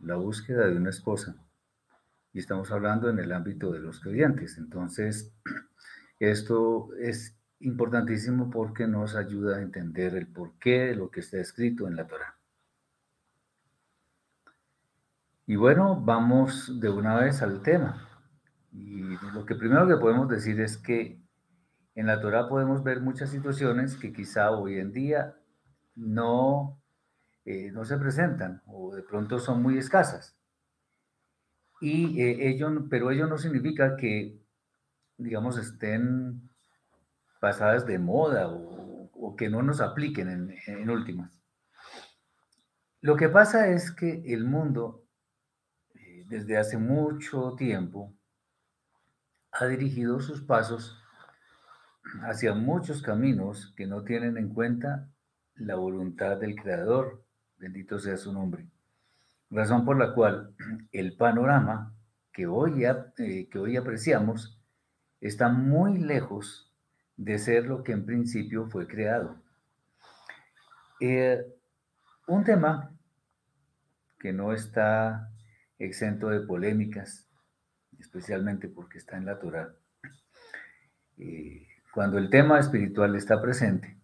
la búsqueda de una esposa. Y estamos hablando en el ámbito de los creyentes. Entonces, esto es importantísimo porque nos ayuda a entender el porqué de lo que está escrito en la Torá. Y bueno, vamos de una vez al tema. Y lo que primero que podemos decir es que en la Torá podemos ver muchas situaciones que quizá hoy en día no, no se presentan o de pronto son muy escasas. Y pero ello no significa que, digamos, estén pasadas de moda o que no nos apliquen en últimas. Lo que pasa es que el mundo, desde hace mucho tiempo, ha dirigido sus pasos hacia muchos caminos que no tienen en cuenta la voluntad del Creador, bendito sea su nombre. Razón por la cual el panorama que hoy apreciamos está muy lejos de ser lo que en principio fue creado. Eh, un tema que no está exento de polémicas, especialmente porque está en la Torá. Cuando el tema espiritual está presente,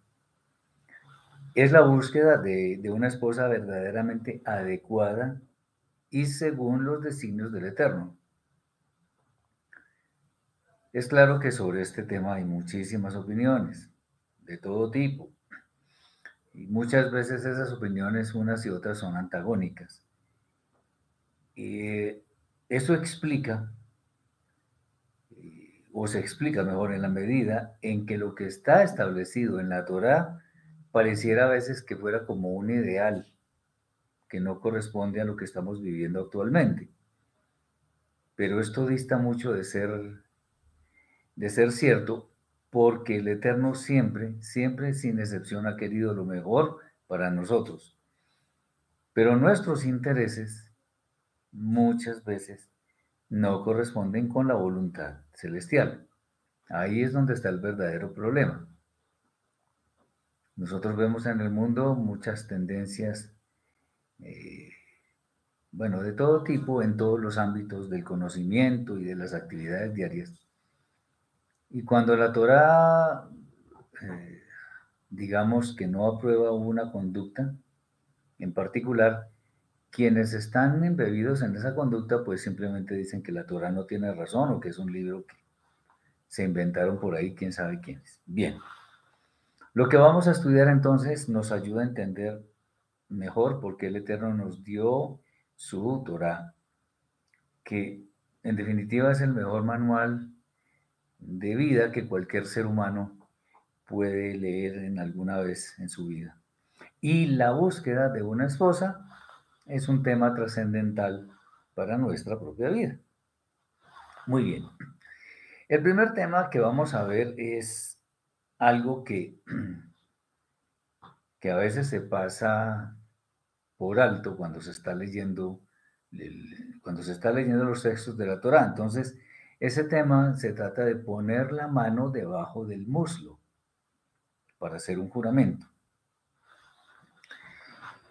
es la búsqueda de una esposa verdaderamente adecuada y según los designios del Eterno. Es claro que sobre este tema hay muchísimas opiniones, de todo tipo, y muchas veces esas opiniones unas y otras son antagónicas. Eso explica, o se explica mejor en la medida en que lo que está establecido en la Torá pareciera a veces que fuera como un ideal que no corresponde a lo que estamos viviendo actualmente. Pero esto dista mucho de ser cierto porque el Eterno siempre, siempre sin excepción ha querido lo mejor para nosotros. Pero nuestros intereses muchas veces no corresponden con la voluntad celestial. Ahí es donde está el verdadero problema. Nosotros vemos en el mundo muchas tendencias, eh, bueno, de todo tipo, en todos los ámbitos del conocimiento y de las actividades diarias. Y cuando la Torá, eh, digamos que no aprueba una conducta en particular, quienes están embebidos en esa conducta, pues simplemente dicen que la Torá no tiene razón o que es un libro que se inventaron por ahí, quién sabe quiénes. Bien, lo que vamos a estudiar entonces nos ayuda a entender mejor por qué el Eterno nos dio su Torá, que en definitiva es el mejor manual de vida que cualquier ser humano puede leer en alguna vez en su vida. Y la búsqueda de una esposa es un tema trascendental para nuestra propia vida. Muy bien. El primer tema que vamos a ver es algo que a veces se pasa por alto cuando se está leyendo, cuando se está leyendo los textos de la Torá. Entonces, ese tema se trata de poner la mano debajo del muslo para hacer un juramento.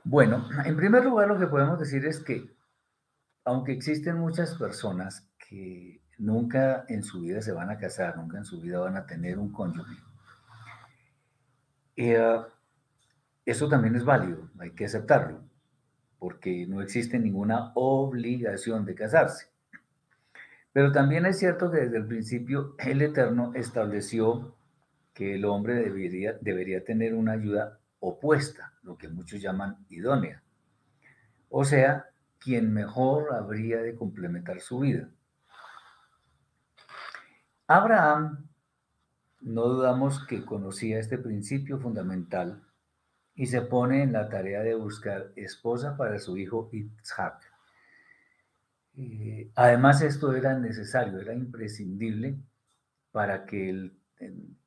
Bueno, en primer lugar lo que podemos decir es que aunque existen muchas personas que nunca en su vida se van a casar, nunca en su vida van a tener un cónyuge, eh, eso también es válido, hay que aceptarlo, porque no existe ninguna obligación de casarse. Pero también es cierto que desde el principio el Eterno estableció que el hombre debería tener una ayuda opuesta, lo que muchos llaman idónea. O sea, quien mejor habría de complementar su vida. Abraham, no dudamos que conocía este principio fundamental y se pone en la tarea de buscar esposa para su hijo Isaac. Además, esto era necesario, era imprescindible para que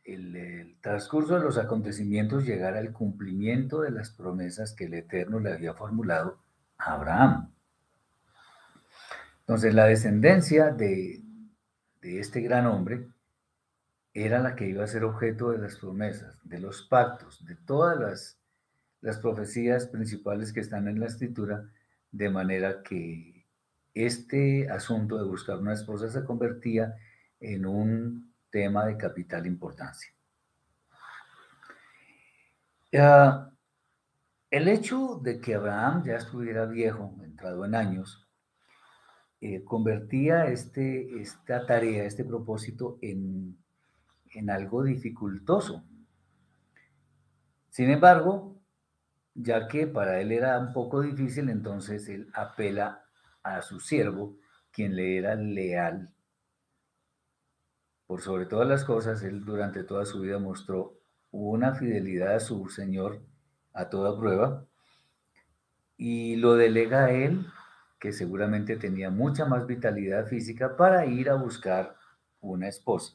el transcurso de los acontecimientos llegara al cumplimiento de las promesas que el Eterno le había formulado a Abraham. Entonces, la descendencia de este gran hombre era la que iba a ser objeto de las promesas, de los pactos, de todas las profecías principales que están en la escritura, de manera que este asunto de buscar una esposa se convertía en un tema de capital importancia. El hecho de que Abraham ya estuviera viejo, entrado en años, convertía esta tarea, este propósito en algo dificultoso. Sin embargo, ya que para él era un poco difícil, entonces él apela a su siervo, quien le era leal. Por sobre todas las cosas, él durante toda su vida mostró una fidelidad a su Señor a toda prueba y lo delega a él, que seguramente tenía mucha más vitalidad física, para ir a buscar una esposa.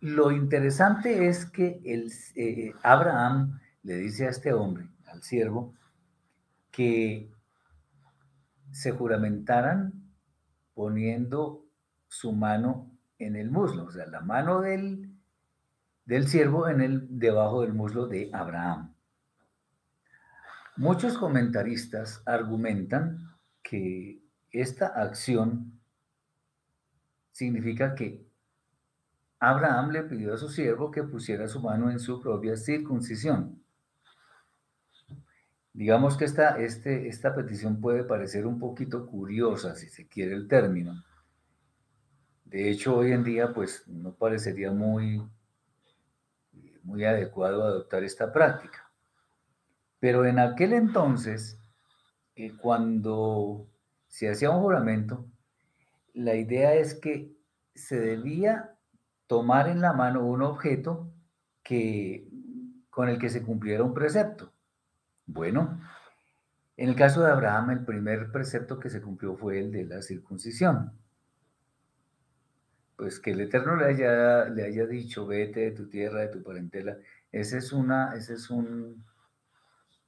Lo interesante es que Abraham le dice a este hombre, al siervo, que se juramentaran poniendo su mano en el muslo, o sea, la mano del siervo debajo del muslo de Abraham. Muchos comentaristas argumentan que esta acción significa que Abraham le pidió a su siervo que pusiera su mano en su propia circuncisión. Digamos que esta petición puede parecer un poquito curiosa, si se quiere el término. De hecho, hoy en día, pues, no parecería muy adecuado adoptar esta práctica. Pero en aquel entonces, cuando se hacía un juramento, la idea es que se debía tomar en la mano un objeto con el que se cumpliera un precepto. Bueno, en el caso de Abraham, el primer precepto que se cumplió fue el de la circuncisión. Pues que el Eterno le haya dicho, vete de tu tierra, de tu parentela,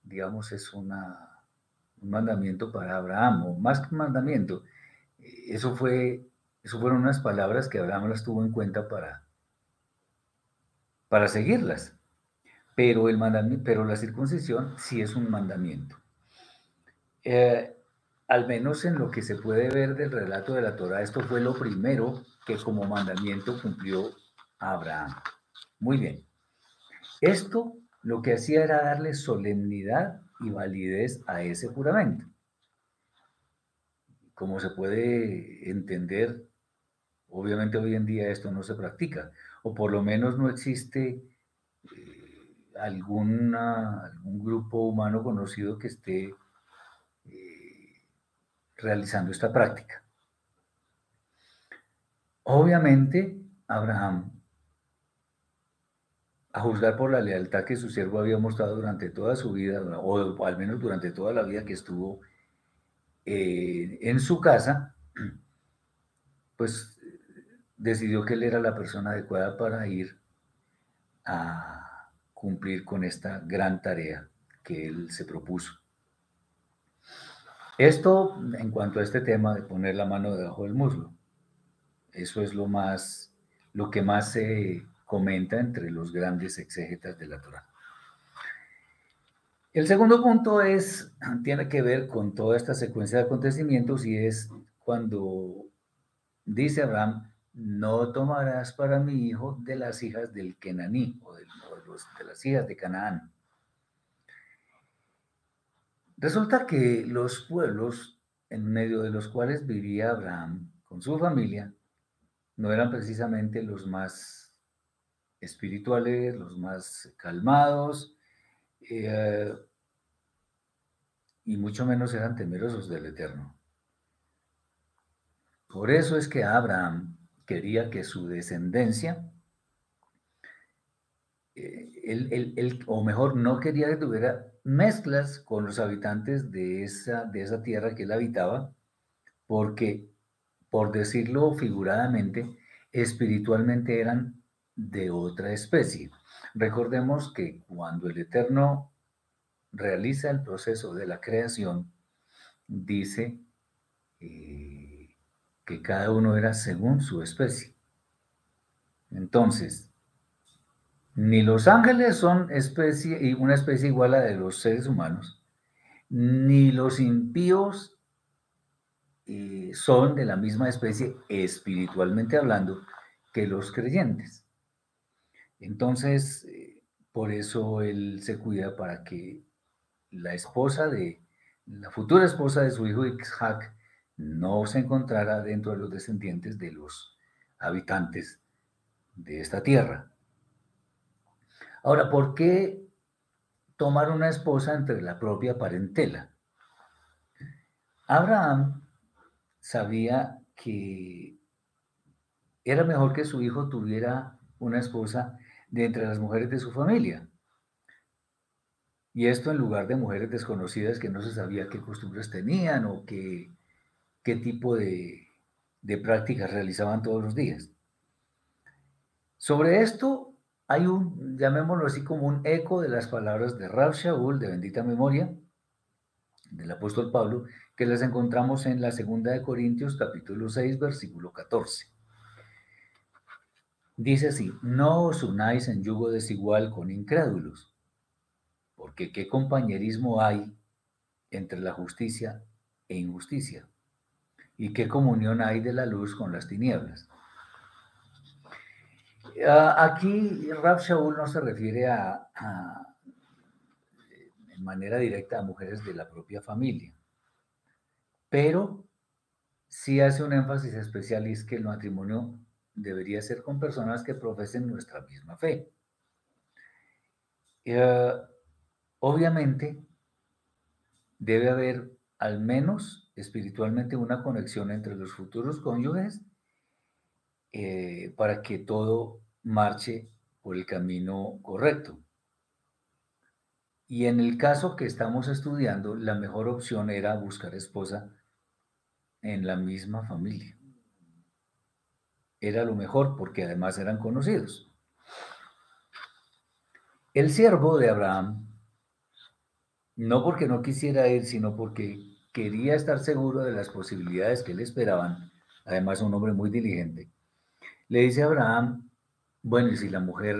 digamos, un mandamiento para Abraham, o más que un mandamiento. Eso fueron unas palabras que Abraham las tuvo en cuenta para seguirlas. Pero pero la circuncisión sí es un mandamiento. Al menos en lo que se puede ver del relato de la Torá, esto fue lo primero que como mandamiento cumplió Abraham. Muy bien. Esto lo que hacía era darle solemnidad y validez a ese juramento. Como se puede entender, obviamente hoy en día esto no se practica, o por lo menos no existe algún grupo humano conocido que esté realizando esta práctica. Obviamente, Abraham, a juzgar por la lealtad que su siervo había mostrado durante toda su vida, o al menos durante toda la vida que estuvo en su casa, pues decidió que él era la persona adecuada para ir a cumplir con esta gran tarea que él se propuso. Esto en cuanto a este tema de poner la mano debajo del muslo. Eso es lo que más se comenta entre los grandes exégetas de la Torá. El segundo punto tiene que ver con toda esta secuencia de acontecimientos y es cuando dice Abraham, no tomarás para mi hijo de las hijas del Kenaní o de las hijas de Canaán. Resulta que los pueblos en medio de los cuales vivía Abraham con su familia no eran precisamente los más espirituales, los más calmados, y mucho menos eran temerosos del Eterno. Por eso es que Abraham quería que su descendencia, o mejor, no quería que tuviera mezclas con los habitantes de esa tierra que él habitaba, porque, por decirlo figuradamente, espiritualmente eran de otra especie. Recordemos que cuando el Eterno realiza el proceso de la creación, dice que cada uno era según su especie. Entonces, ni los ángeles son una especie igual a la de los seres humanos, ni los impíos son de la misma especie, espiritualmente hablando, que los creyentes. Entonces, por eso él se cuida para que la futura esposa de su hijo Isaac no se encontrara dentro de los descendientes de los habitantes de esta tierra. Ahora, ¿por qué tomar una esposa entre la propia parentela? Abraham sabía que era mejor que su hijo tuviera una esposa de entre las mujeres de su familia. Y esto en lugar de mujeres desconocidas que no se sabía qué costumbres tenían o qué tipo de prácticas realizaban todos los días. Sobre esto hay llamémoslo así, como un eco de las palabras de Rab Shaul, de bendita memoria, del apóstol Pablo, que las encontramos en la segunda de Corintios, capítulo 6, versículo 14. Dice así: no os unáis en yugo desigual con incrédulos, porque qué compañerismo hay entre la justicia e injusticia, y qué comunión hay de la luz con las tinieblas. Aquí Rab Shaul no se refiere en manera directa a mujeres de la propia familia, pero sí hace un énfasis especial, y es que el matrimonio debería ser con personas que profesen nuestra misma fe. Obviamente debe haber al menos espiritualmente una conexión entre los futuros cónyuges para que todo marche por el camino correcto. Y en el caso que estamos estudiando, la mejor opción era buscar esposa en la misma familia. Era lo mejor porque además eran conocidos. El siervo de Abraham, no porque no quisiera ir, sino porque quería estar seguro de las posibilidades que le esperaban, además un hombre muy diligente, le dice a Abraham: bueno, y si la mujer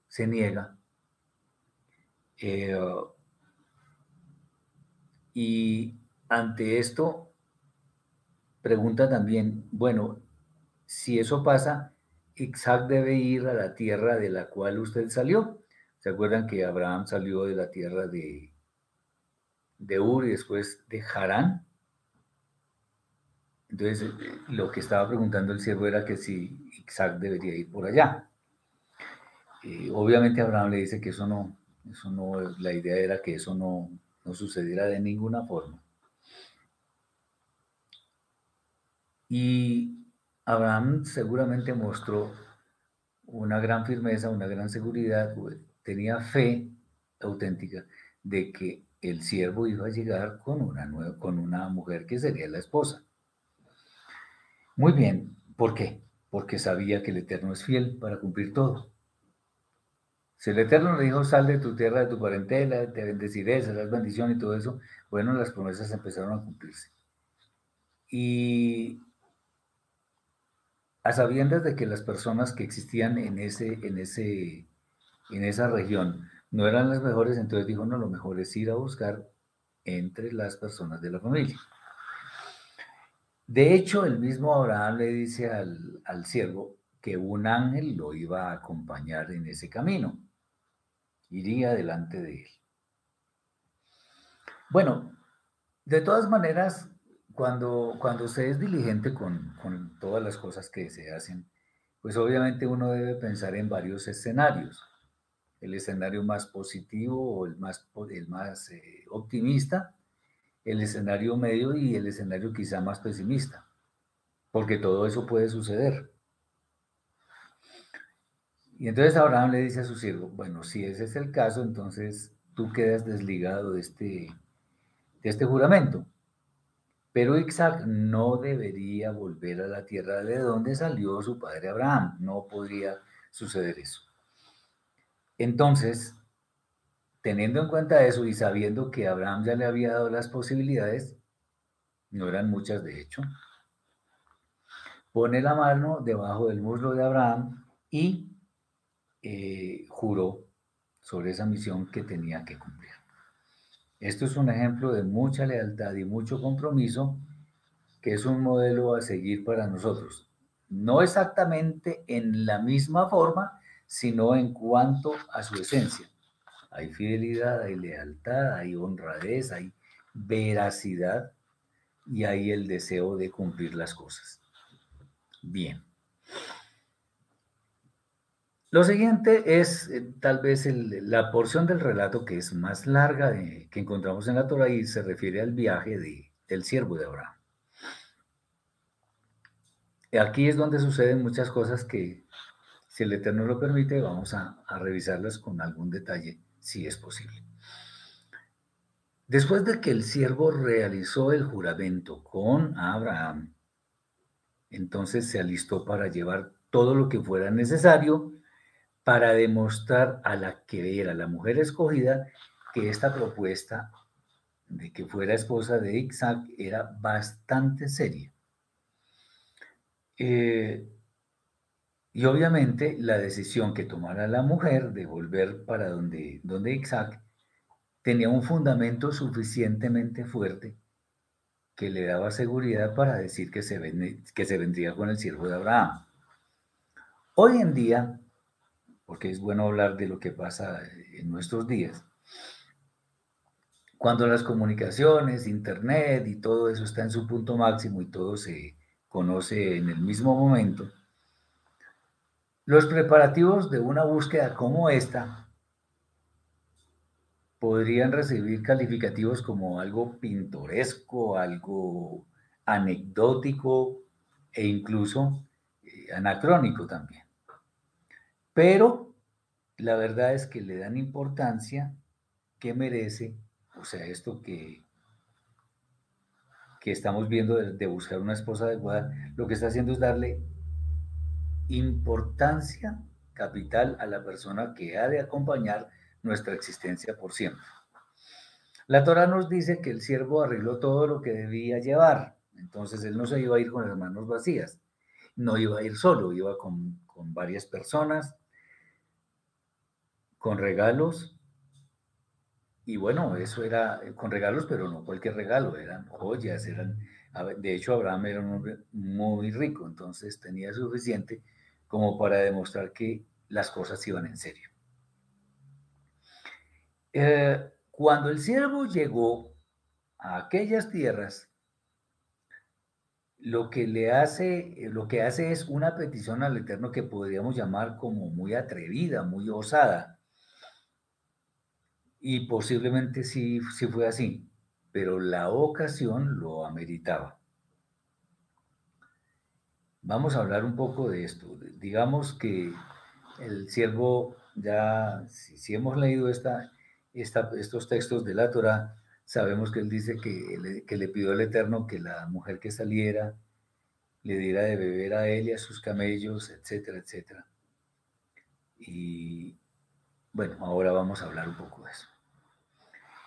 se niega, eh, y ante esto pregunta también, bueno, si eso pasa, Isaac debe ir a la tierra de la cual usted salió. ¿Se acuerdan que Abraham salió de la tierra de Ur y después de Harán? Entonces, lo que estaba preguntando el siervo era que si Isaac debería ir por allá. Obviamente Abraham le dice que eso no, la idea era que eso no sucediera de ninguna forma. Y Abraham seguramente mostró una gran firmeza, una gran seguridad, tenía fe auténtica de que el siervo iba a llegar con una mujer que sería la esposa. Muy bien, ¿por qué? Porque sabía que el Eterno es fiel para cumplir todo. Si el Eterno le dijo: sal de tu tierra, de tu parentela, te bendeciré, serás bendición y todo eso, bueno, las promesas empezaron a cumplirse. Y a sabiendas de que las personas que existían en esa región no eran las mejores, entonces dijo: no, lo mejor es ir a buscar entre las personas de la familia. De hecho, el mismo Abraham le dice al siervo que un ángel lo iba a acompañar en ese camino, iría delante de él. Bueno, de todas maneras, cuando se es diligente con todas las cosas que se hacen, pues obviamente uno debe pensar en varios escenarios. El escenario más positivo o el más optimista, el escenario medio y el escenario quizá más pesimista, porque todo eso puede suceder. Y entonces Abraham le dice a su siervo: bueno, si ese es el caso, entonces tú quedas desligado de este juramento. Pero Isaac no debería volver a la tierra de donde salió su padre Abraham. No podría suceder eso. Entonces, teniendo en cuenta eso y sabiendo que Abraham ya le había dado las posibilidades, no eran muchas de hecho, pone la mano debajo del muslo de Abraham y juró sobre esa misión que tenía que cumplir. Esto es un ejemplo de mucha lealtad y mucho compromiso, que es un modelo a seguir para nosotros. No exactamente en la misma forma, sino en cuanto a su esencia. Hay fidelidad, hay lealtad, hay honradez, hay veracidad y hay el deseo de cumplir las cosas. Bien. Lo siguiente es tal vez la porción del relato que es más larga que encontramos en la Torah y se refiere al viaje del siervo de Abraham. Aquí es donde suceden muchas cosas que, si el Eterno lo permite, vamos a revisarlas con algún detalle, si es posible. Después de que el siervo realizó el juramento con Abraham, entonces se alistó para llevar todo lo que fuera necesario para demostrar a la que era la mujer escogida que esta propuesta de que fuera esposa de Isaac era bastante seria. Y obviamente la decisión que tomara la mujer de volver para donde Isaac tenía un fundamento suficientemente fuerte que le daba seguridad para decir que se vendría con el siervo de Abraham. Hoy en día, porque es bueno hablar de lo que pasa en nuestros días, cuando las comunicaciones, internet y todo eso está en su punto máximo y todo se conoce en el mismo momento, los preparativos de una búsqueda como esta podrían recibir calificativos como algo pintoresco, algo anecdótico e incluso anacrónico también. Pero la verdad es que le dan importancia que merece, o sea, esto que estamos viendo de buscar una esposa adecuada, lo que está haciendo es darle importancia capital a la persona que ha de acompañar nuestra existencia por siempre. La Torá nos dice que el siervo arregló todo lo que debía llevar, entonces él no se iba a ir con las manos vacías, no iba a ir solo, iba con varias personas, con regalos, y bueno, eso era con regalos, pero no cualquier regalo, eran joyas, de hecho Abraham era un hombre muy rico, entonces tenía suficiente como para demostrar que las cosas iban en serio. Cuando el siervo llegó a aquellas tierras, lo que hace es una petición al Eterno que podríamos llamar como muy atrevida, muy osada, y posiblemente sí fue así, pero la ocasión lo ameritaba. Vamos a hablar un poco de esto. Digamos que el siervo, ya, si hemos leído estos textos de la Torá, sabemos que él dice que le pidió al Eterno que la mujer que saliera le diera de beber a él y a sus camellos, etcétera, etcétera. Y bueno, ahora vamos a hablar un poco de eso.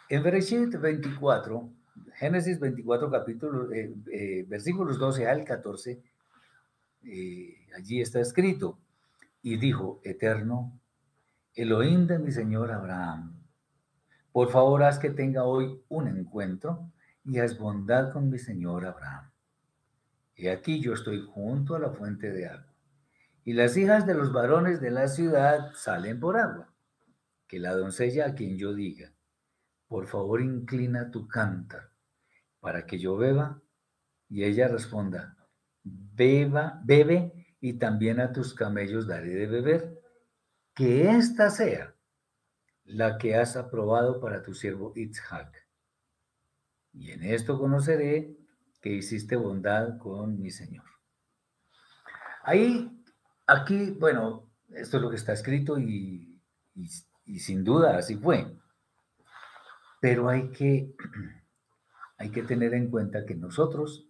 En Bereshit 24, Génesis 24, versículos 12 al 14, allí está escrito, y dijo, Eterno, Elohim de mi señor Abraham, por favor haz que tenga hoy un encuentro y haz bondad con mi señor Abraham. Y aquí yo estoy junto a la fuente de agua, y las hijas de los varones de la ciudad salen por agua. Que la doncella a quien yo diga, por favor inclina tu cántaro para que yo beba, y ella responda, bebe, y también a tus camellos daré de beber, que esta sea la que has aprobado para tu siervo Isaac. Y en esto conoceré que hiciste bondad con mi Señor. Aquí, bueno, esto es lo que está escrito y sin duda así fue. Pero hay que tener en cuenta que nosotros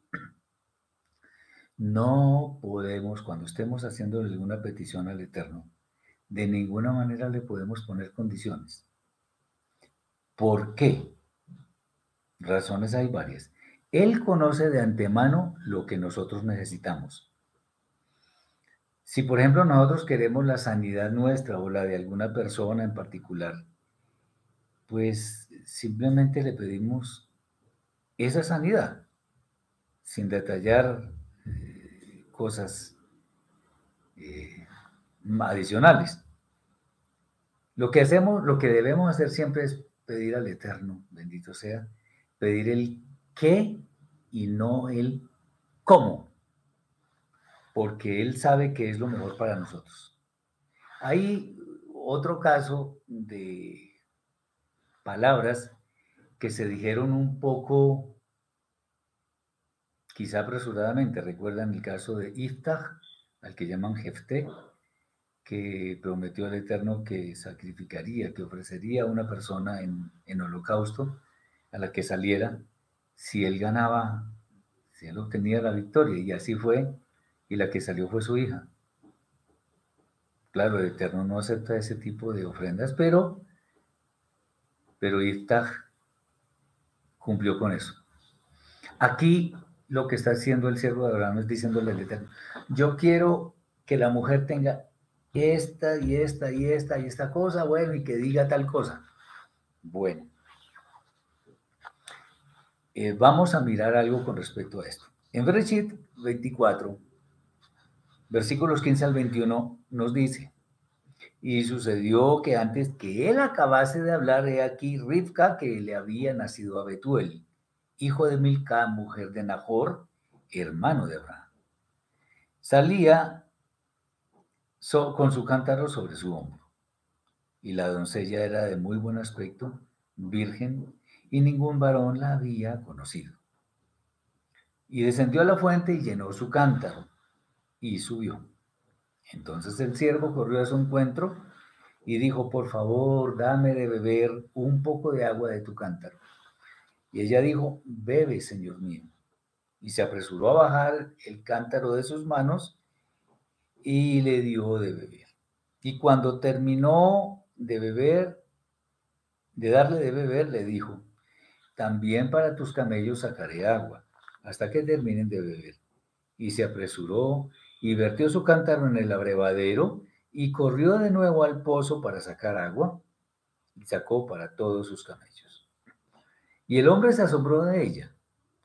no podemos, cuando estemos haciendo alguna petición al Eterno, de ninguna manera le podemos poner condiciones. ¿Por qué? Razones hay varias. Él conoce de antemano lo que nosotros necesitamos. Si, por ejemplo, nosotros queremos la sanidad nuestra o la de alguna persona en particular, pues simplemente le pedimos esa sanidad, sin detallar cosas eh, adicionales. Lo que hacemos, lo que debemos hacer siempre es pedir al Eterno, bendito sea, pedir el qué y no el cómo, porque Él sabe que es lo mejor para nosotros. Hay otro caso de palabras que se dijeron un poco, quizá apresuradamente. ¿Recuerdan el caso de Iftach, al que llaman Jefté, que prometió al Eterno que sacrificaría, que ofrecería a una persona en holocausto a la que saliera si él ganaba, si él obtenía la victoria? Y así fue, y la que salió fue su hija. Claro, el Eterno no acepta ese tipo de ofrendas, pero Iftach cumplió con eso. Aquí lo que está haciendo el siervo de Abraham es diciéndole al Eterno: yo quiero que la mujer tenga esta y esta y esta y esta cosa, bueno, y que diga tal cosa. Bueno, vamos a mirar algo con respecto a esto. En Bereshit 24, versículos 15 al 21, nos dice: y sucedió que antes que él acabase de hablar, he aquí Rivka, que le había nacido a Betuel, hijo de Milca, mujer de Nahor, hermano de Abraham. Salía con su cántaro sobre su hombro, y la doncella era de muy buen aspecto, virgen, y ningún varón la había conocido. Y descendió a la fuente y llenó su cántaro, y subió. Entonces el siervo corrió a su encuentro y dijo: por favor, dame de beber un poco de agua de tu cántaro. Y ella dijo: bebe, señor mío. Y se apresuró a bajar el cántaro de sus manos y le dio de beber. Y cuando terminó de beber, de darle de beber, le dijo: también para tus camellos sacaré agua, hasta que terminen de beber. Y se apresuró y vertió su cántaro en el abrevadero y corrió de nuevo al pozo para sacar agua, y sacó para todos sus camellos. Y el hombre se asombró de ella,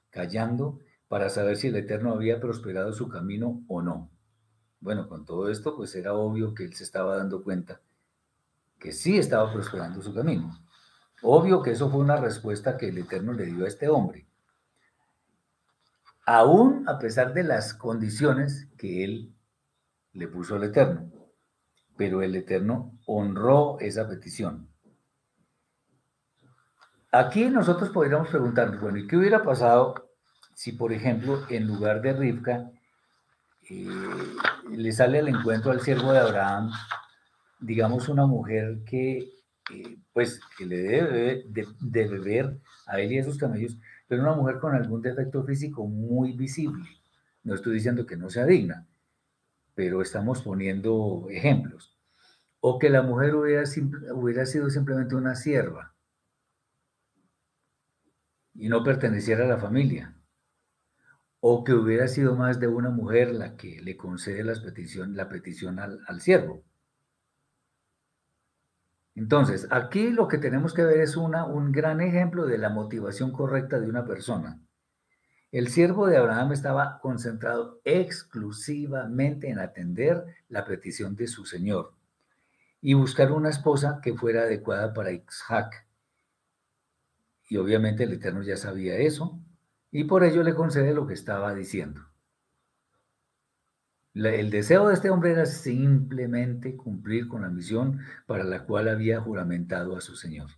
callando para saber si el Eterno había prosperado su camino o no. Bueno, con todo esto, pues era obvio que él se estaba dando cuenta que sí estaba prosperando su camino. Obvio que eso fue una respuesta que el Eterno le dio a este hombre, aún a pesar de las condiciones que él le puso al Eterno. Pero el Eterno honró esa petición. Aquí nosotros podríamos preguntarnos, bueno, ¿y qué hubiera pasado si, por ejemplo, en lugar de Rivka, eh, le sale al encuentro al siervo de Abraham, digamos, una mujer que, pues, que le debe de beber a él y a sus camellos, pero una mujer con algún defecto físico muy visible? No estoy diciendo que no sea digna, pero estamos poniendo ejemplos. O que la mujer hubiera sido simplemente una sierva y no perteneciera a la familia, o que hubiera sido más de una mujer la que le concede la petición al siervo. Entonces, aquí lo que tenemos que ver es un gran ejemplo de la motivación correcta de una persona. El siervo de Abraham estaba concentrado exclusivamente en atender la petición de su señor y buscar una esposa que fuera adecuada para Isaac. Y obviamente el Eterno ya sabía eso, y por ello le concede lo que estaba diciendo. El deseo de este hombre era simplemente cumplir con la misión para la cual había juramentado a su Señor.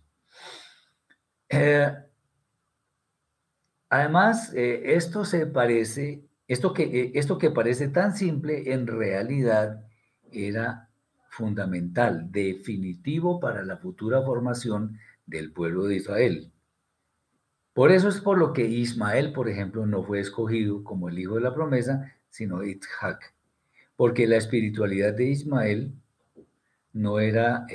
Además, esto que parece tan simple, en realidad era fundamental, definitivo para la futura formación del pueblo de Israel. Por eso es por lo que Ismael, por ejemplo, no fue escogido como el hijo de la promesa, sino Isaac, porque la espiritualidad de Ismael no era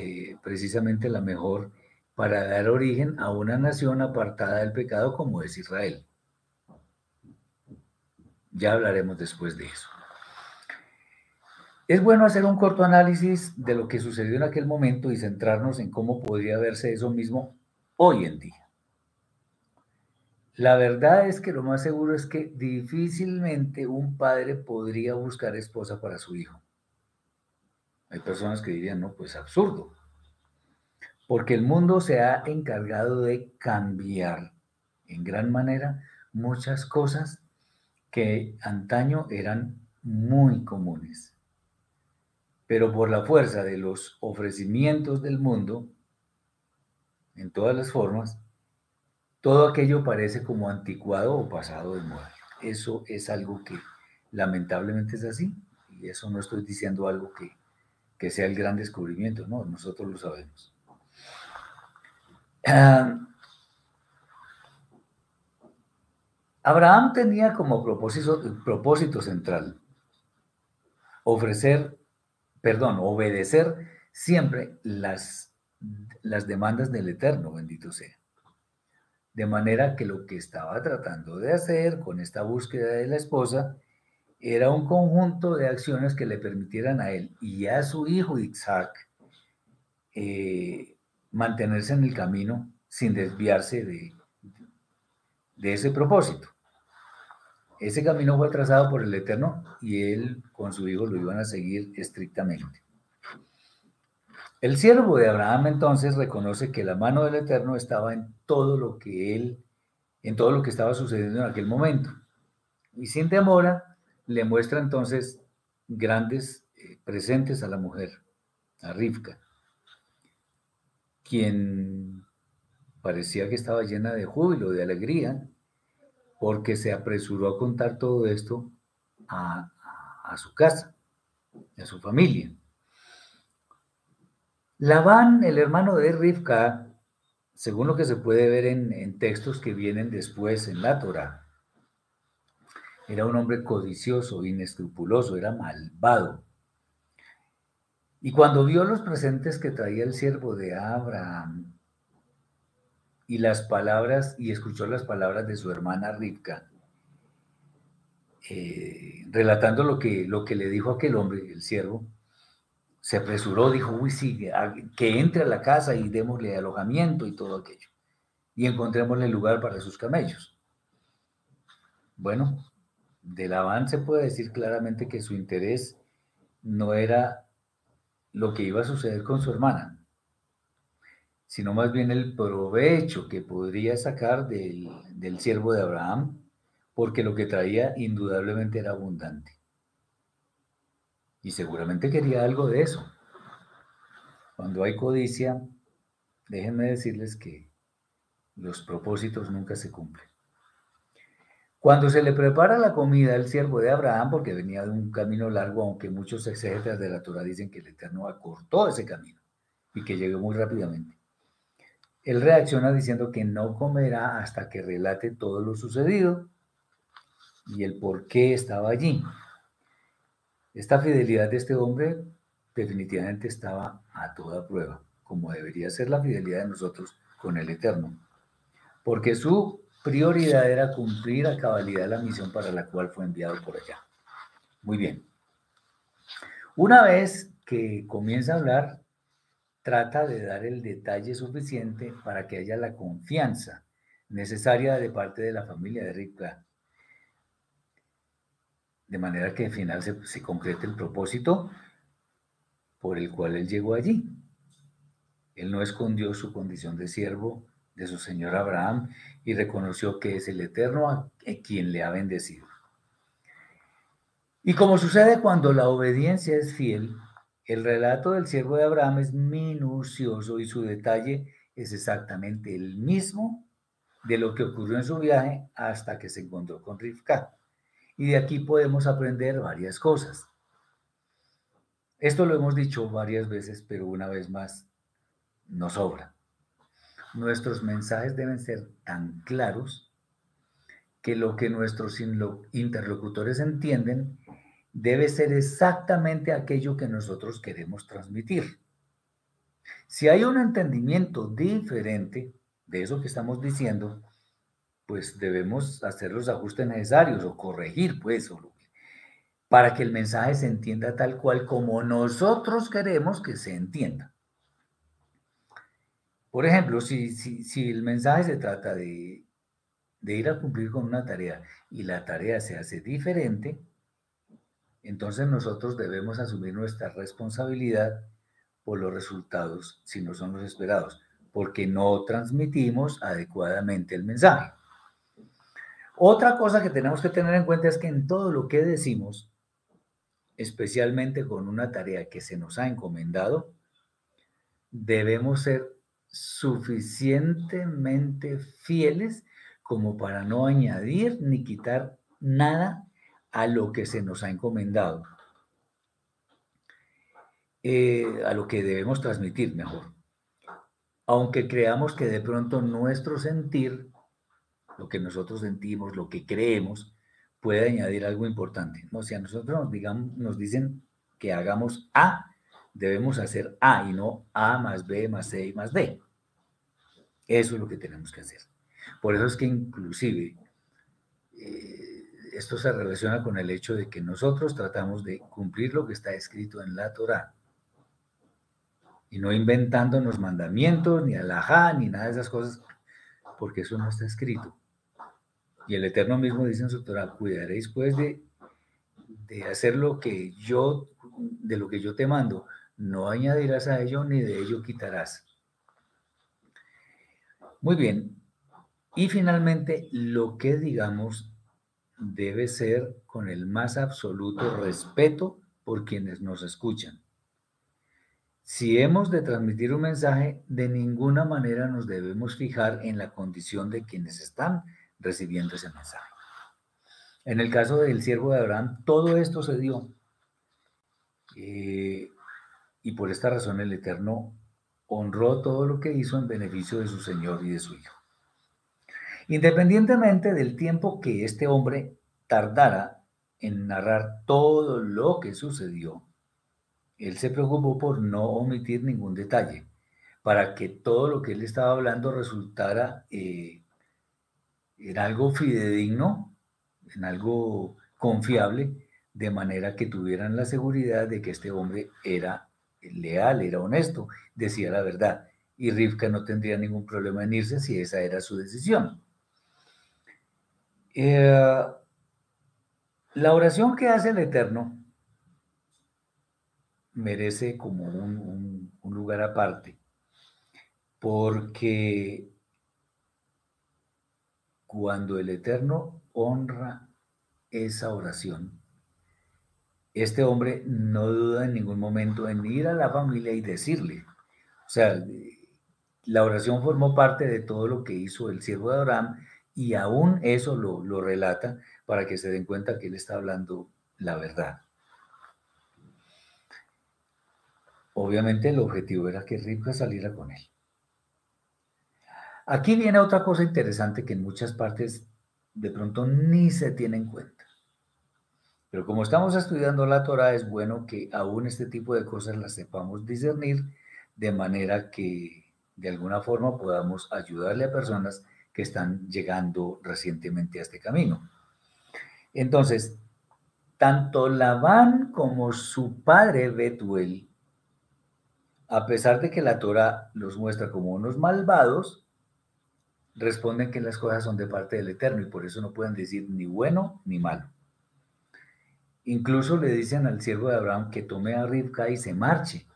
precisamente la mejor para dar origen a una nación apartada del pecado como es Israel. Ya hablaremos después de eso. Es bueno hacer un corto análisis de lo que sucedió en aquel momento y centrarnos en cómo podría verse eso mismo hoy en día. La verdad es que lo más seguro es que difícilmente un padre podría buscar esposa para su hijo. Hay personas que dirían, no, pues absurdo, porque el mundo se ha encargado de cambiar en gran manera muchas cosas que antaño eran muy comunes. Pero por la fuerza de los ofrecimientos del mundo, en todas las formas, todo aquello parece como anticuado o pasado de moda. Eso es algo que lamentablemente es así, y eso no estoy diciendo algo que sea el gran descubrimiento, no, nosotros lo sabemos. Abraham tenía como propósito central obedecer siempre las demandas del Eterno, bendito sea. De manera que lo que estaba tratando de hacer con esta búsqueda de la esposa era un conjunto de acciones que le permitieran a él y a su hijo Isaac mantenerse en el camino sin desviarse de ese propósito. Ese camino fue trazado por el Eterno y él con su hijo lo iban a seguir estrictamente. El siervo de Abraham entonces reconoce que la mano del Eterno estaba en todo lo que estaba sucediendo en aquel momento. Y sin demora le muestra entonces grandes presentes a la mujer, a Rivka, quien parecía que estaba llena de júbilo, de alegría, porque se apresuró a contar todo esto a su casa, a su familia. Labán, el hermano de Rivka, según lo que se puede ver en textos que vienen después en la Torá, era un hombre codicioso, inescrupuloso, era malvado. Y cuando vio los presentes que traía el siervo de Abraham y escuchó las palabras de su hermana Rivka, relatando lo que le dijo aquel hombre, el siervo, se apresuró, dijo, uy, sí, que entre a la casa y démosle alojamiento y todo aquello, y encontrémosle lugar para sus camellos. Bueno, de Labán se puede decir claramente que su interés no era lo que iba a suceder con su hermana, sino más bien el provecho que podría sacar del siervo de Abraham, porque lo que traía indudablemente era abundante. Y seguramente quería algo de eso. Cuando hay codicia, déjenme decirles que los propósitos nunca se cumplen. Cuando se le prepara la comida al siervo de Abraham, porque venía de un camino largo, aunque muchos exégetas de la Torá dicen que el Eterno acortó ese camino y que llegó muy rápidamente. Él reacciona diciendo que no comerá hasta que relate todo lo sucedido y el por qué estaba allí. Esta fidelidad de este hombre definitivamente estaba a toda prueba, como debería ser la fidelidad de nosotros con el Eterno, porque su prioridad era cumplir a cabalidad la misión para la cual fue enviado por allá. Muy bien. Una vez que comienza a hablar, trata de dar el detalle suficiente para que haya la confianza necesaria de parte de la familia de Rivka, de manera que al final se concrete el propósito por el cual él llegó allí. Él no escondió su condición de siervo de su señor Abraham y reconoció que es el Eterno a quien le ha bendecido. Y como sucede cuando la obediencia es fiel, el relato del siervo de Abraham es minucioso y su detalle es exactamente el mismo de lo que ocurrió en su viaje hasta que se encontró con Rivka. Y de aquí podemos aprender varias cosas. Esto lo hemos dicho varias veces, pero una vez más nos sobra. Nuestros mensajes deben ser tan claros que lo que nuestros interlocutores entienden debe ser exactamente aquello que nosotros queremos transmitir. Si hay un entendimiento diferente de eso que estamos diciendo, pues debemos hacer los ajustes necesarios o corregir, pues, para que el mensaje se entienda tal cual como nosotros queremos que se entienda. Por ejemplo, si el mensaje se trata de ir a cumplir con una tarea y la tarea se hace diferente, entonces nosotros debemos asumir nuestra responsabilidad por los resultados si no son los esperados, porque no transmitimos adecuadamente el mensaje. Otra cosa que tenemos que tener en cuenta es que en todo lo que decimos, especialmente con una tarea que se nos ha encomendado, debemos ser suficientemente fieles como para no añadir ni quitar nada a lo que se nos ha encomendado, a lo que debemos transmitir mejor. Aunque creamos que de pronto nuestro sentir, lo que nosotros sentimos, lo que creemos, puede añadir algo importante. ¿No? Si a nosotros nos dicen que hagamos A, debemos hacer A y no A más B más C y más D. Eso es lo que tenemos que hacer. Por eso es que inclusive esto se relaciona con el hecho de que nosotros tratamos de cumplir lo que está escrito en la Torá y no inventándonos mandamientos, ni alajá, ni nada de esas cosas, porque eso no está escrito. Y el Eterno mismo dice en su Torá, cuidaréis pues de hacer lo que yo, de lo que yo te mando, no añadirás a ello ni de ello quitarás. Muy bien. Y finalmente, lo que digamos debe ser con el más absoluto respeto por quienes nos escuchan. Si hemos de transmitir un mensaje, de ninguna manera nos debemos fijar en la condición de quienes están recibiendo ese mensaje. En el caso del siervo de Abraham, todo esto se dio. Y por esta razón el Eterno honró todo lo que hizo en beneficio de su Señor y de su Hijo. Independientemente del tiempo que este hombre tardara en narrar todo lo que sucedió, él se preocupó por no omitir ningún detalle, para que todo lo que él estaba hablando resultara en algo fidedigno, en algo confiable, de manera que tuvieran la seguridad de que este hombre era leal, era honesto, decía la verdad. Y Rivka no tendría ningún problema en irse si esa era su decisión. La oración que hace el Eterno merece como un lugar aparte, porque cuando el Eterno honra esa oración, este hombre no duda en ningún momento en ir a la familia y decirle. O sea, la oración formó parte de todo lo que hizo el siervo de Abraham y aún eso lo relata para que se den cuenta que él está hablando la verdad. Obviamente el objetivo era que Rivka saliera con él. Aquí viene otra cosa interesante que en muchas partes de pronto ni se tiene en cuenta. Pero como estamos estudiando la Torah, es bueno que aún este tipo de cosas las sepamos discernir de manera que de alguna forma podamos ayudarle a personas que están llegando recientemente a este camino. Entonces, tanto Labán como su padre Betuel, a pesar de que la Torah los muestra como unos malvados, responden que las cosas son de parte del Eterno y por eso no pueden decir ni bueno ni malo. Incluso le dicen al siervo de Abraham que tome a Rivka y se marche,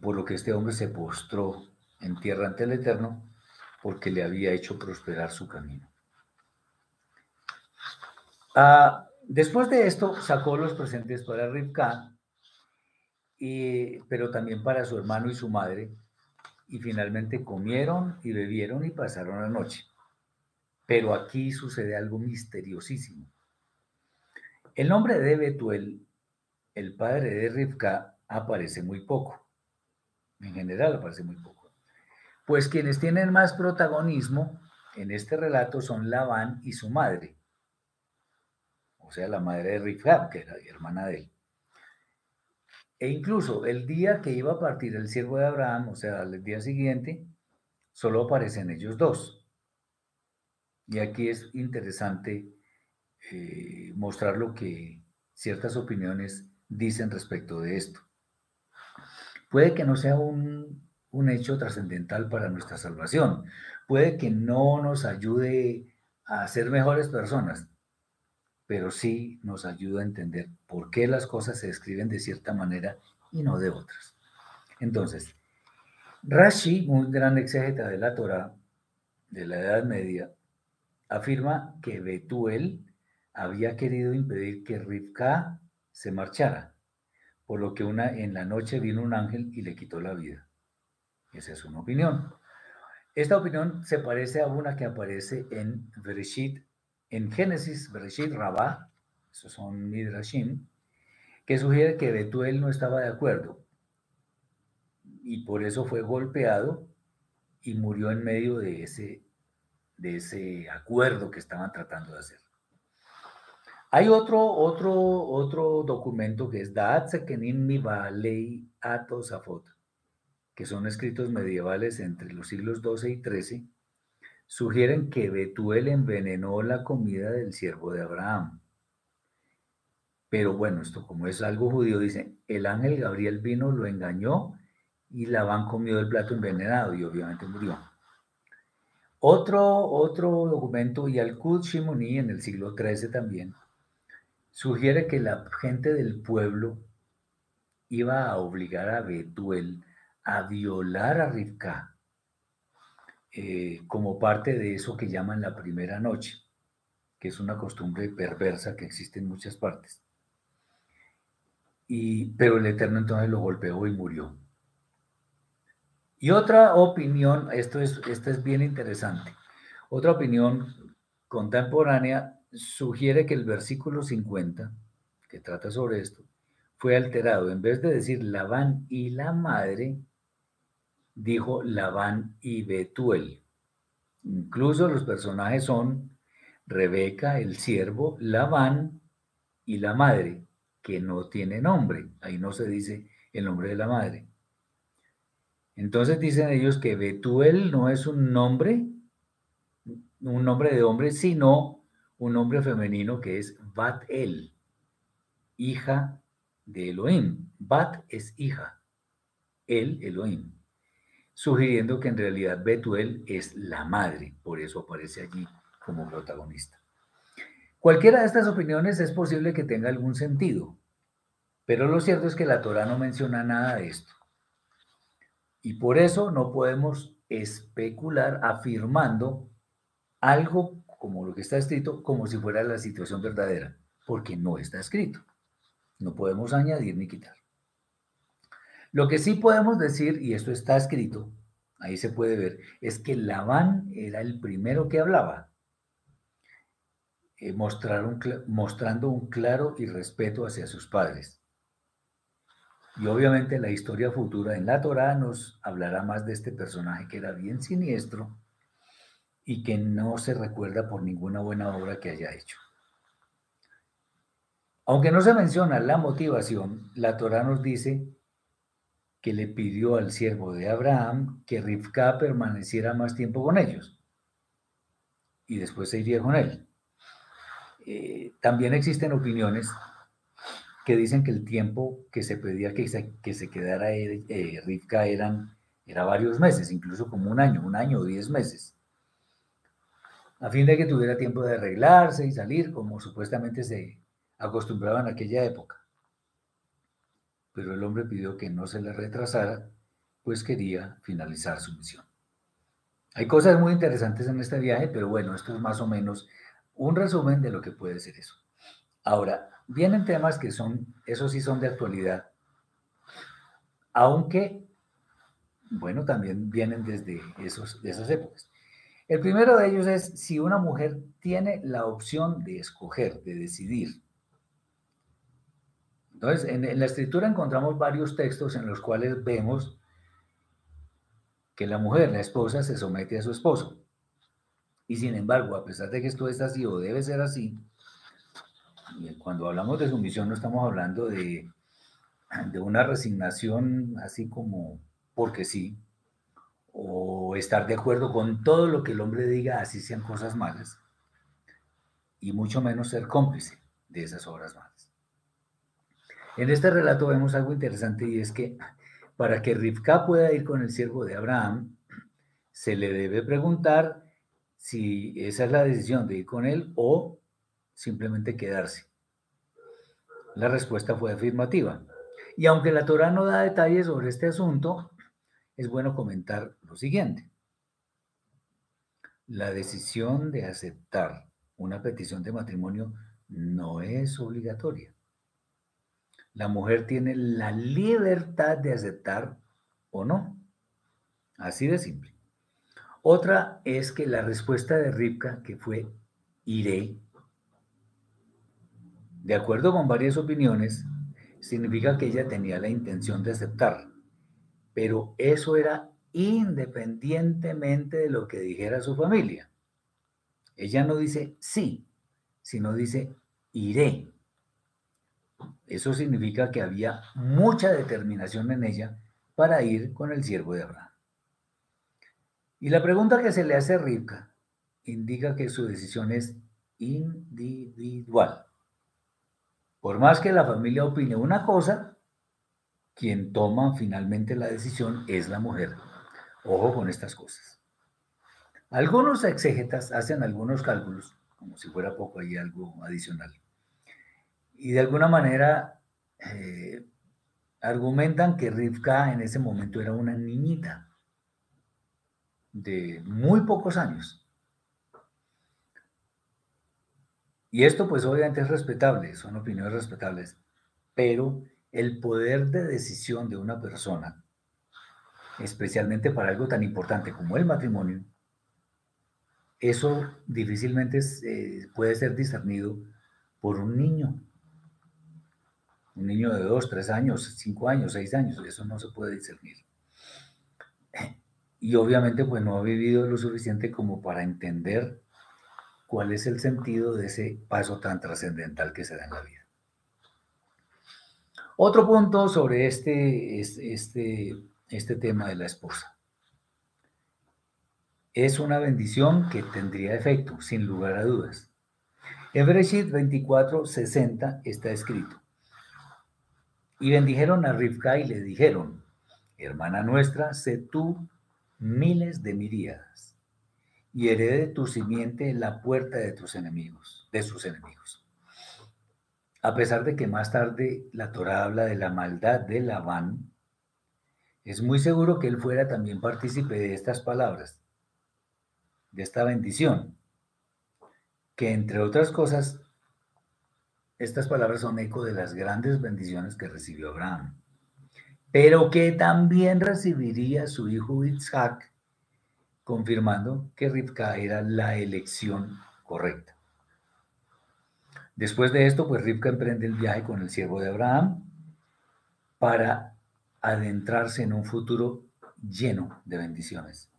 por lo que este hombre se postró en tierra ante el Eterno porque le había hecho prosperar su camino. Después de esto sacó los presentes para Rivka, pero también para su hermano y su madre, y finalmente comieron y bebieron y pasaron la noche. Pero aquí sucede algo misteriosísimo. El nombre de Betuel, el padre de Rivka, aparece muy poco. En general aparece muy poco. Pues quienes tienen más protagonismo en este relato son Labán y su madre, o sea, la madre de Rivka, que era hermana de él. E incluso el día que iba a partir el siervo de Abraham, o sea, el día siguiente, solo aparecen ellos dos. Y aquí es interesante mostrar lo que ciertas opiniones dicen respecto de esto. Puede que no sea un hecho trascendental para nuestra salvación. Puede que no nos ayude a ser mejores personas, pero sí nos ayuda a entender por qué las cosas se escriben de cierta manera y no de otras. Entonces, Rashi, un gran exégeta de la Torá de la Edad Media, afirma que Betuel había querido impedir que Rivka se marchara, por lo que en la noche vino un ángel y le quitó la vida. Esa es una opinión. Esta opinión se parece a una que aparece en Bereshit, en Génesis, Bereshit Rabá, esos son Midrashim, que sugiere que Betuel no estaba de acuerdo y por eso fue golpeado y murió en medio de ese acuerdo que estaban tratando de hacer. Hay otro documento que es Da'at Sekenim Mi Baalei Atosafot, que son escritos medievales entre los siglos XII y XIII, sugieren que Betuel envenenó la comida del siervo de Abraham. Pero bueno, esto como es algo judío, dice, el ángel Gabriel vino, lo engañó y Labán comió el plato envenenado y obviamente murió. Otro documento, Yalkut Shimoni, en el siglo XIII también, sugiere que la gente del pueblo iba a obligar a Betuel a violar a Rivka, como parte de eso que llaman la primera noche, que es una costumbre perversa que existe en muchas partes. Pero el Eterno entonces lo golpeó y murió. Y otra opinión, esta es bien interesante, otra opinión contemporánea sugiere que el versículo 50, que trata sobre esto, fue alterado. En vez de decir Labán y la madre, dijo Labán y Betuel. Incluso los personajes son Rebeca, el siervo, Labán y la madre, que no tiene nombre. Ahí no se dice el nombre de la madre. Entonces dicen ellos que Betuel no es un nombre de hombre, sino un nombre femenino que es Bat-El, hija de Elohim. Bat es hija, el Elohim, sugiriendo que en realidad Betuel es la madre, por eso aparece allí como protagonista. Cualquiera de estas opiniones es posible que tenga algún sentido, pero lo cierto es que la Torá no menciona nada de esto. Y por eso no podemos especular afirmando algo como lo que está escrito, como si fuera la situación verdadera, porque no está escrito. No podemos añadir ni quitar. Lo que sí podemos decir, y esto está escrito, ahí se puede ver, es que Labán era el primero que hablaba, mostrando un claro irrespeto hacia sus padres. Y obviamente la historia futura en la Torá nos hablará más de este personaje que era bien siniestro y que no se recuerda por ninguna buena obra que haya hecho. Aunque no se menciona la motivación, la Torá nos dice que le pidió al siervo de Abraham que Rivka permaneciera más tiempo con ellos y después se iría con él. También existen opiniones que dicen que el tiempo que se pedía que se quedara Rivka era varios meses, incluso como un año o 10 meses, a fin de que tuviera tiempo de arreglarse y salir, como supuestamente se acostumbraba en aquella época. Pero el hombre pidió que no se le retrasara, pues quería finalizar su misión. Hay cosas muy interesantes en este viaje, pero bueno, esto es más o menos un resumen de lo que puede ser eso. Ahora, vienen temas que esos sí son de actualidad, aunque, bueno, también vienen desde de esas épocas. El primero de ellos es si una mujer tiene la opción de escoger, de decidir. Entonces, en la escritura encontramos varios textos en los cuales vemos que la mujer, la esposa, se somete a su esposo. Y sin embargo, a pesar de que esto es así o debe ser así, cuando hablamos de sumisión no estamos hablando de una resignación así como porque sí, o estar de acuerdo con todo lo que el hombre diga, así sean cosas malas, y mucho menos ser cómplice de esas obras malas. En este relato vemos algo interesante y es que Para que Rivka pueda ir con el siervo de Abraham, se le debe preguntar si esa es la decisión de ir con él o simplemente quedarse. La respuesta fue afirmativa. Y aunque la Torá no da detalles sobre este asunto, es bueno comentar lo siguiente. La decisión de aceptar una petición de matrimonio no es obligatoria. La mujer tiene la libertad de aceptar o no. Así de simple. Otra es que la respuesta de Rivka, que fue iré, de acuerdo con varias opiniones, significa que ella tenía la intención de aceptar, pero eso era independientemente de lo que dijera su familia. Ella no dice sí, sino dice iré. Eso significa que había mucha determinación en ella para ir con el siervo de Abraham. Y la pregunta que se le hace a Rivka indica que su decisión es individual. Por más que la familia opine una cosa, quien toma finalmente la decisión es la mujer. Ojo con estas cosas. Algunos exégetas hacen algunos cálculos, como si fuera poco, hay algo adicional. Y de alguna manera argumentan que Rivka en ese momento era una niñita de muy pocos años. Y esto pues obviamente es respetable, son opiniones respetables, pero el poder de decisión de una persona, especialmente para algo tan importante como el matrimonio, eso difícilmente puede ser discernido por un niño de 2, 3 años, 5 años, 6 años, eso no se puede discernir. Y obviamente pues no ha vivido lo suficiente como para entender cuál es el sentido de ese paso tan trascendental que se da en la vida. Otro punto sobre este tema de la esposa. Es una bendición que tendría efecto, sin lugar a dudas. En Bereshit 24:60 está escrito: y bendijeron a Rivka y le dijeron, hermana nuestra, sé tú miles de miríadas, y herede tu simiente la puerta de tus enemigos, de sus enemigos. A pesar de que más tarde la Torá habla de la maldad de Labán, es muy seguro que él fuera también partícipe de estas palabras, de esta bendición, que entre otras cosas, estas palabras son eco de las grandes bendiciones que recibió Abraham, pero que también recibiría su hijo Isaac, confirmando que Rivka era la elección correcta. Después de esto, pues Rivka emprende el viaje con el siervo de Abraham para adentrarse en un futuro lleno de bendiciones.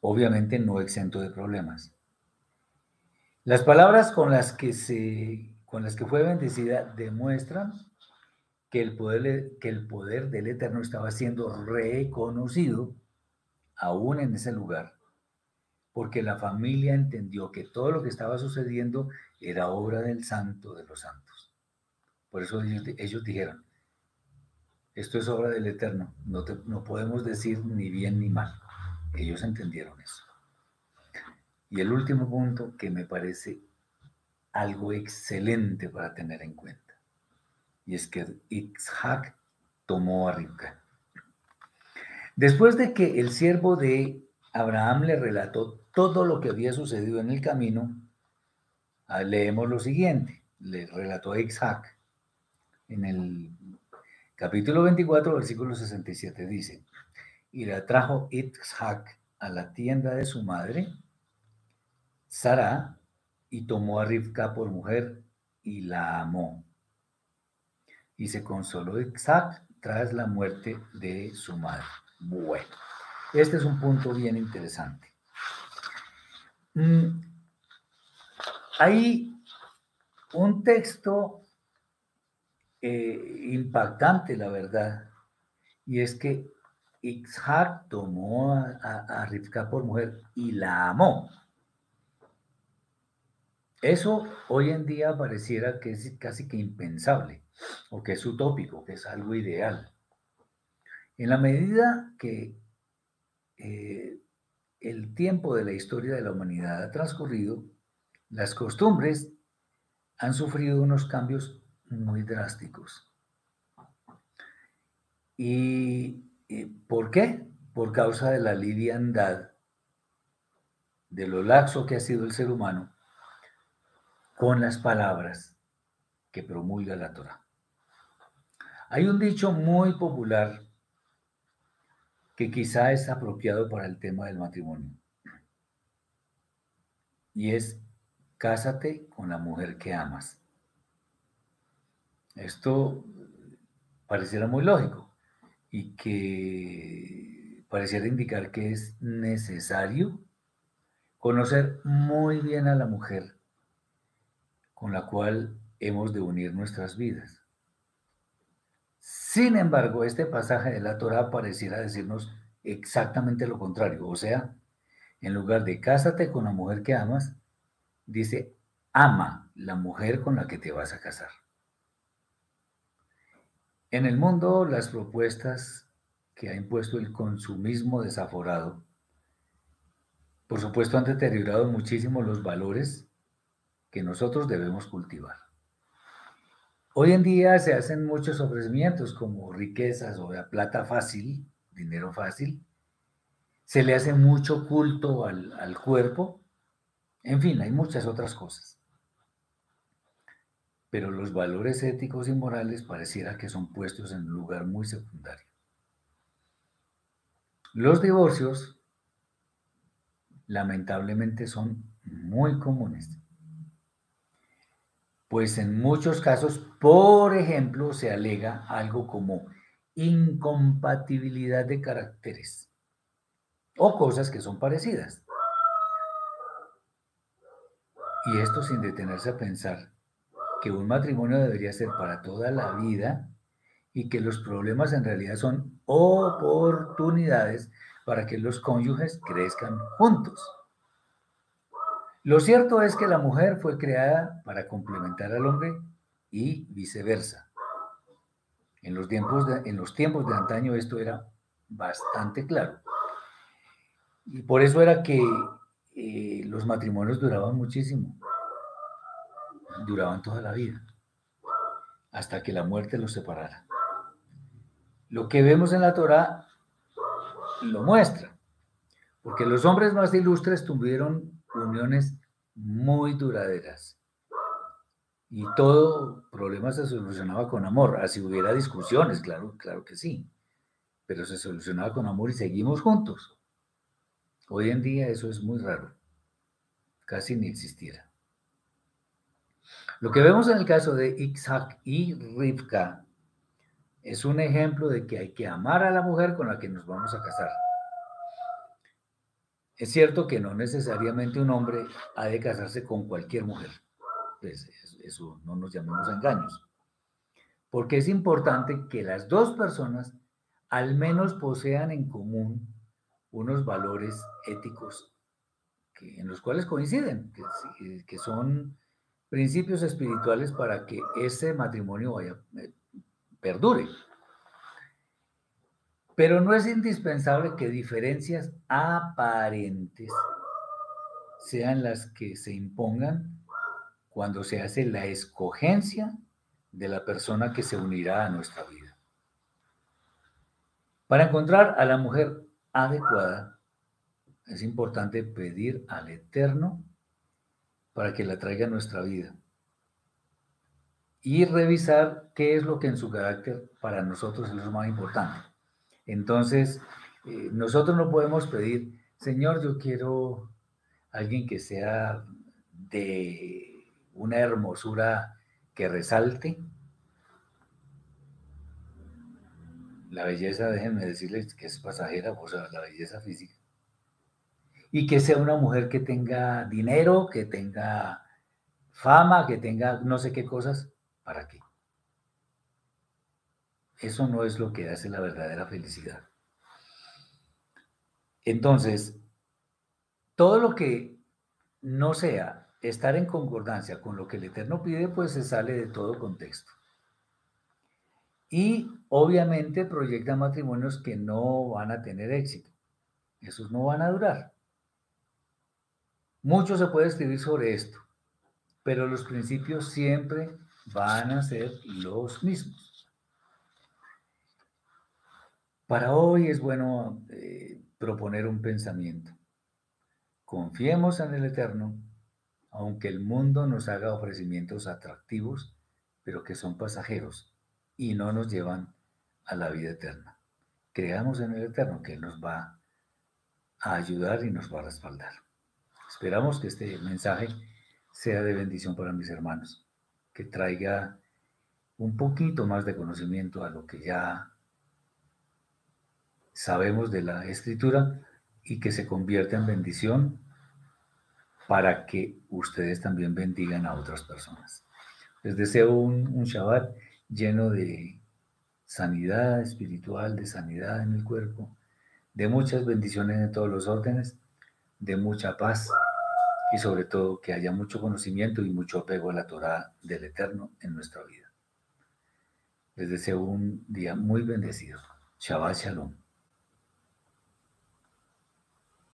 Obviamente no exento de problemas. Las palabras con las que fue bendecida demuestran que el poder del Eterno estaba siendo reconocido aún en ese lugar, porque la familia entendió que todo lo que estaba sucediendo era obra del Santo de los Santos. Por eso ellos dijeron, esto es obra del Eterno, no podemos decir ni bien ni mal. Ellos entendieron eso. Y el último punto que me parece algo excelente para tener en cuenta, y es que Isaac tomó a Rivka. Después de que el siervo de Abraham le relató todo lo que había sucedido en el camino, leemos lo siguiente, le relató a Isaac en el capítulo 24, versículo 67, dice, y la trajo Isaac a la tienda de su madre, Sara, y tomó a Rivka por mujer y la amó. Y se consoló Isaac tras la muerte de su madre. Bueno, este es un punto bien interesante. Hay un texto impactante, la verdad, y es que Isaac tomó a Rivka por mujer y la amó. Eso hoy en día pareciera que es casi que impensable, o que es utópico, que es algo ideal. En la medida que el tiempo de la historia de la humanidad ha transcurrido, las costumbres han sufrido unos cambios muy drásticos. ¿Y por qué? Por causa de la liviandad, de lo laxo que ha sido el ser humano con las palabras que promulga la Torá. Hay un dicho muy popular que quizá es apropiado para el tema del matrimonio, y es: cásate con la mujer que amas. Esto pareciera muy lógico y que pareciera indicar que es necesario conocer muy bien a la mujer con la cual hemos de unir nuestras vidas. Sin embargo, este pasaje de la Torá pareciera decirnos exactamente lo contrario. O sea, en lugar de cásate con la mujer que amas, dice ama la mujer con la que te vas a casar. En el mundo, las propuestas que ha impuesto el consumismo desaforado, por supuesto, han deteriorado muchísimo los valores que nosotros debemos cultivar. Hoy en día se hacen muchos ofrecimientos como riquezas o la plata fácil, dinero fácil. Se le hace mucho culto al cuerpo. En fin, hay muchas otras cosas. Pero los valores éticos y morales pareciera que son puestos en un lugar muy secundario. Los divorcios, lamentablemente, son muy comunes. Pues en muchos casos, por ejemplo, se alega algo como incompatibilidad de caracteres o cosas que son parecidas. Y esto sin detenerse a pensar que un matrimonio debería ser para toda la vida y que los problemas en realidad son oportunidades para que los cónyuges crezcan juntos. Lo cierto es que la mujer fue creada para complementar al hombre y viceversa. En los tiempos de antaño esto era bastante claro. Y por eso era que los matrimonios duraban muchísimo, duraban toda la vida, hasta que la muerte los separara. Lo que vemos en la Torá lo muestra, porque los hombres más ilustres tuvieron uniones muy duraderas. Y todo problema se solucionaba con amor, así hubiera discusiones, claro, claro que sí, pero se solucionaba con amor y seguimos juntos. Hoy en día eso es muy raro, casi ni existiera. Lo que vemos en el caso de Isaac y Rivka es un ejemplo de que hay que amar a la mujer con la que nos vamos a casar. Es cierto que no necesariamente un hombre ha de casarse con cualquier mujer, pues eso no nos llamemos a engaños, porque es importante que las dos personas al menos posean en común unos valores éticos en los cuales coinciden, que son principios espirituales para que ese matrimonio perdure. Pero no es indispensable que diferencias aparentes sean las que se impongan cuando se hace la escogencia de la persona que se unirá a nuestra vida. Para encontrar a la mujer adecuada, es importante pedir al Eterno para que la traiga a nuestra vida y revisar qué es lo que en su carácter para nosotros es lo más importante. Entonces, nosotros no podemos pedir: Señor, yo quiero alguien que sea de una hermosura que resalte. La belleza, déjenme decirles que es pasajera, o sea, la belleza física. Y que sea una mujer que tenga dinero, que tenga fama, que tenga no sé qué cosas. ¿Para qué? Eso no es lo que hace la verdadera felicidad. Entonces, todo lo que no sea estar en concordancia con lo que el Eterno pide, pues se sale de todo contexto. Y obviamente proyectan matrimonios que no van a tener éxito. Esos no van a durar. Mucho se puede escribir sobre esto, pero los principios siempre van a ser los mismos. Para hoy es bueno proponer un pensamiento. Confiemos en el Eterno, aunque el mundo nos haga ofrecimientos atractivos, pero que son pasajeros y no nos llevan a la vida eterna. Creamos en el Eterno, que Él nos va a ayudar y nos va a respaldar. Esperamos que este mensaje sea de bendición para mis hermanos, que traiga un poquito más de conocimiento a lo que ya sabemos de la Escritura y que se convierta en bendición para que ustedes también bendigan a otras personas. Les deseo un Shabbat lleno de sanidad espiritual, de sanidad en el cuerpo, de muchas bendiciones en todos los órdenes, de mucha paz y sobre todo que haya mucho conocimiento y mucho apego a la Torá del Eterno en nuestra vida. Les deseo un día muy bendecido. Shabbat Shalom.